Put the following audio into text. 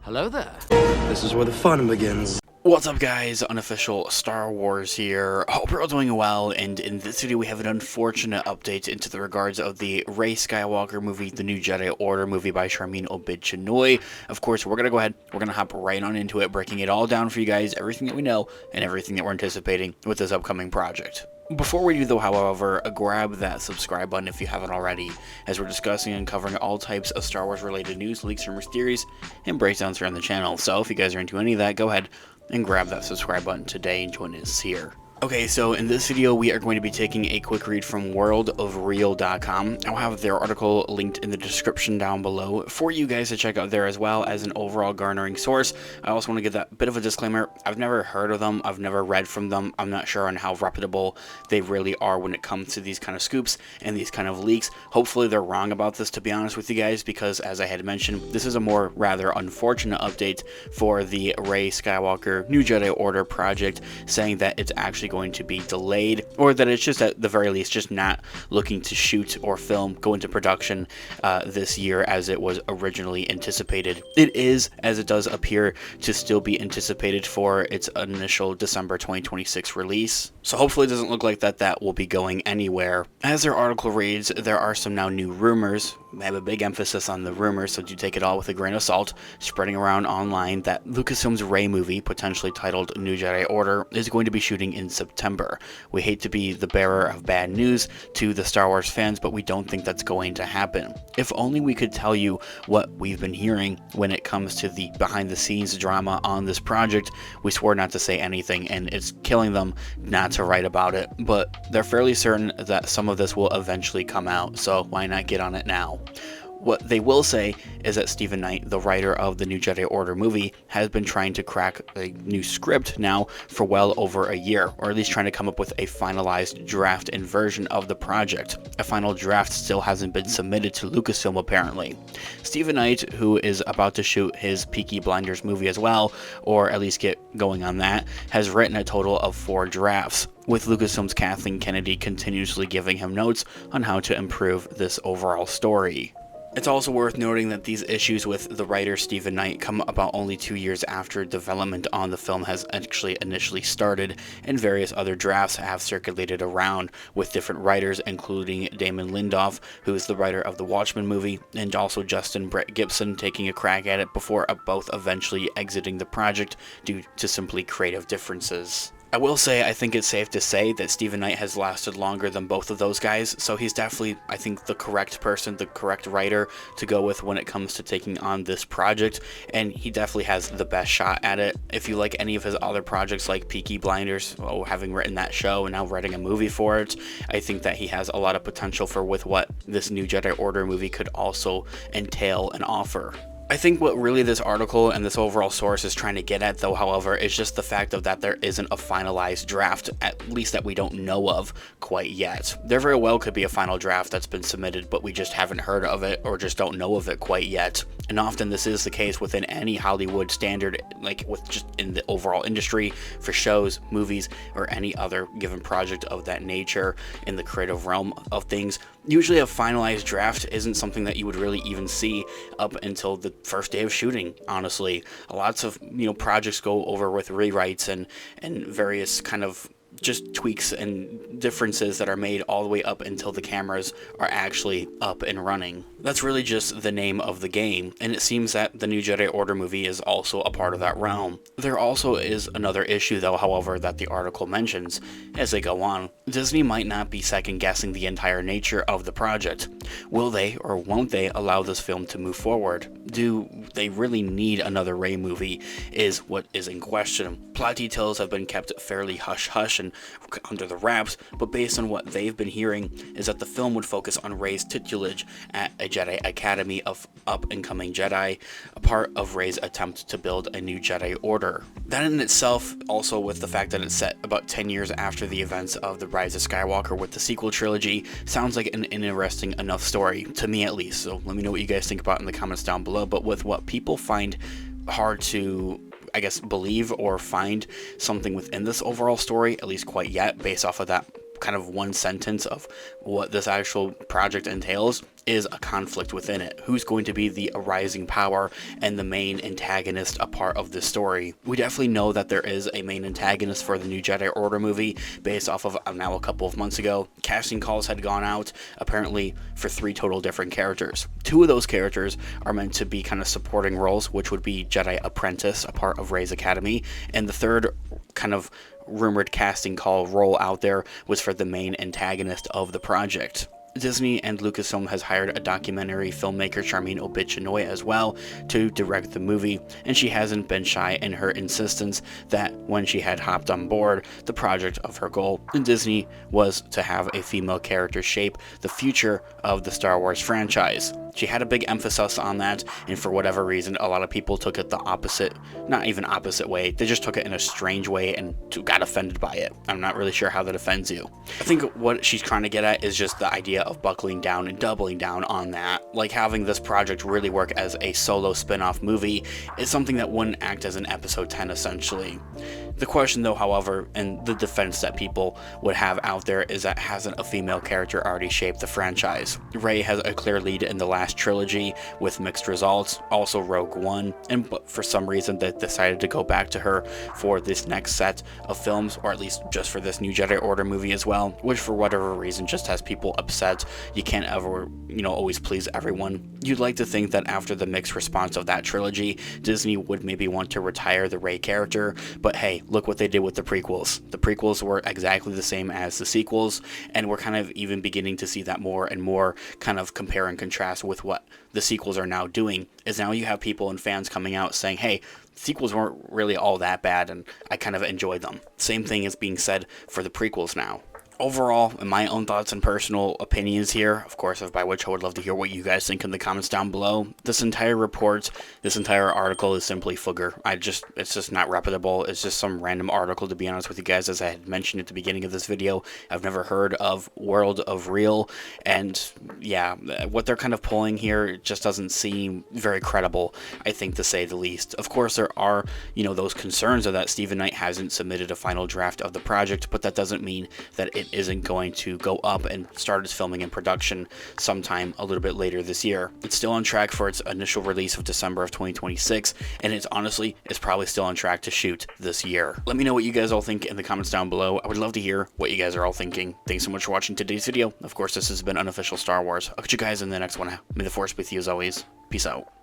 Hello there. This is where the fun begins. What's up, guys? Unofficial Star Wars here. Hope you're all doing well, and in this video we have an unfortunate update into the regards of the REY Skywalker movie, the new Jedi Order movie by Sharmeen Obaid-Chinoy. Of course, we're gonna hop right on into it, breaking it all down for you guys, everything that we know and everything that we're anticipating with this upcoming project. Before we do though, however, grab that subscribe button if you haven't already, as we're discussing and covering all types of Star Wars related news, leaks, rumors, theories, and breakdowns here on the channel. So if you guys are into any of that, go ahead and grab that subscribe button today and join us here. Okay, so in this video we are going to be taking a quick read from worldofreal.com. I'll have their article linked in the description down below for you guys to check out there, as well as an overall garnering source. I also want to give that bit of a disclaimer. I've never heard of them, I've never read from them, I'm not sure on how reputable they really are when it comes to these kind of scoops and these kind of leaks. Hopefully they're wrong about this, to be honest with you guys, because as I had mentioned, this is a more rather unfortunate update for the REY Skywalker New Jedi Order project, saying that it's actually going to be delayed, or that it's just at the very least just not looking to shoot or film, go into production this year as it was originally anticipated. It is, as it does appear to still be anticipated for its initial December 2026 release. So hopefully it doesn't look like that will be going anywhere. As their article reads, there are some now new rumors. I have a big emphasis on the rumors, so do take it all with a grain of salt, spreading around online that Lucasfilm's REY movie, potentially titled New Jedi Order, is going to be shooting in September. We hate to be the bearer of bad news to the Star Wars fans, but we don't think that's going to happen. If only we could tell you what we've been hearing when it comes to the behind-the-scenes drama on this project. We swore not to say anything, and it's killing them not to write about it, but they're fairly certain that some of this will eventually come out, so why not get on it now? What they will say is that Stephen Knight, the writer of the New Jedi Order movie, has been trying to crack a new script now for well over a year, or at least trying to come up with a finalized draft and version of the project. A final draft still hasn't been submitted to Lucasfilm, apparently. Stephen Knight, who is about to shoot his Peaky Blinders movie as well, or at least get going on that, has written a total of 4 drafts, with Lucasfilm's Kathleen Kennedy continuously giving him notes on how to improve this overall story. It's also worth noting that these issues with the writer Stephen Knight come about only 2 years after development on the film has actually initially started, and various other drafts have circulated around with different writers, including Damon Lindelof, who is the writer of the Watchmen movie, and also Justin Brett Gibson taking a crack at it before both eventually exiting the project due to simply creative differences. I will say, I think it's safe to say that Stephen Knight has lasted longer than both of those guys, so he's definitely, I think, the correct person, the correct writer to go with when it comes to taking on this project, and he definitely has the best shot at it. If you like any of his other projects like Peaky Blinders, having written that show and now writing a movie for it, I think that he has a lot of potential for with what this new Jedi Order movie could also entail and offer. I think what really this article and this overall source is trying to get at, though, however, is just the fact of that there isn't a finalized draft, at least that we don't know of quite yet. There very well could be a final draft that's been submitted, but we just haven't heard of it or just don't know of it quite yet. And often this is the case within any Hollywood standard, like with just in the overall industry for shows, movies, or any other given project of that nature in the creative realm of things. Usually a finalized draft isn't something that you would really even see up until the first day of shooting, honestly. Lots of projects go over with rewrites and various kind of just tweaks and differences that are made all the way up until the cameras are actually up and running. That's really just the name of the game, and it seems that the New Jedi Order movie is also a part of that realm. There also is another issue, though, however, that the article mentions as they go on. Disney might not be second-guessing the entire nature of the project. Will they or won't they allow this film to move forward? Do they really need another REY movie is what is in question. Plot details have been kept fairly hush-hush and under the wraps, but based on what they've been hearing is that the film would focus on REY's tutelage at a Jedi Academy of up-and-coming Jedi, a part of REY's attempt to build a new Jedi Order. That in itself, also with the fact that it's set about 10 years after the events of The Rise of Skywalker with the sequel trilogy, sounds like an interesting enough story, to me at least. So let me know what you guys think about in the comments down below. But with what people find hard to, I guess, believe or find something within this overall story, at least quite yet, based off of that kind of one sentence of what this actual project entails is a conflict within it. Who's going to be the arising power and the main antagonist a part of this story? We definitely know that there is a main antagonist for the new Jedi Order movie based off of now a couple of months ago. Casting calls had gone out apparently for 3 total different characters. 2 of those characters are meant to be kind of supporting roles, which would be Jedi Apprentice, a part of Rey's Academy, and the third kind of rumored casting call role out there was for the main antagonist of the project. Disney and Lucasfilm has hired a documentary filmmaker, Charmin Obid-Chenoy, as well to direct the movie, and she hasn't been shy in her insistence that when she had hopped on board the project of her goal in Disney was to have a female character shape the future of the Star Wars franchise. She had a big emphasis on that, and for whatever reason, a lot of people took it the opposite, not even opposite way, they just took it in a strange way and got offended by it. I'm not really sure how that offends you. I think what she's trying to get at is just the idea of buckling down and doubling down on that. Like having this project really work as a solo spin-off movie is something that wouldn't act as an episode 10 essentially. The question though, however, and the defense that people would have out there is that hasn't a female character already shaped the franchise? Rey has a clear lead in the last trilogy with mixed results, also Rogue One, but for some reason they decided to go back to her for this next set of films, or at least just for this new Jedi Order movie as well, which for whatever reason just has people upset. You can't ever, always please everyone. You'd like to think that after the mixed response of that trilogy, Disney would maybe want to retire the Rey character, but hey, look what they did with the prequels. The prequels were exactly the same as the sequels, and we're kind of even beginning to see that more and more kind of compare and contrast with what the sequels are now doing, is now you have people and fans coming out saying, hey, sequels weren't really all that bad and I kind of enjoyed them. Same thing is being said for the prequels now. Overall, in my own thoughts and personal opinions here, of course, by which I would love to hear what you guys think in the comments down below, this entire report, this entire article is simply fooger. It's just not reputable. It's just some random article, to be honest with you guys. As I had mentioned at the beginning of this video, I've never heard of World of Real, and yeah, what they're kind of pulling here just doesn't seem very credible, I think, to say the least. Of course, there are, those concerns of that Stephen Knight hasn't submitted a final draft of the project, but that doesn't mean that it isn't going to go up and start its filming and production sometime a little bit later this year. It's still on track for its initial release of December of 2026, and it's probably still on track to shoot this year. Let me know what you guys all think in the comments down below. I would love to hear what you guys are all thinking. Thanks so much for watching today's video. Of course, this has been Unofficial Star Wars. I'll catch you guys in the next one. May the Force be with you as always. Peace out.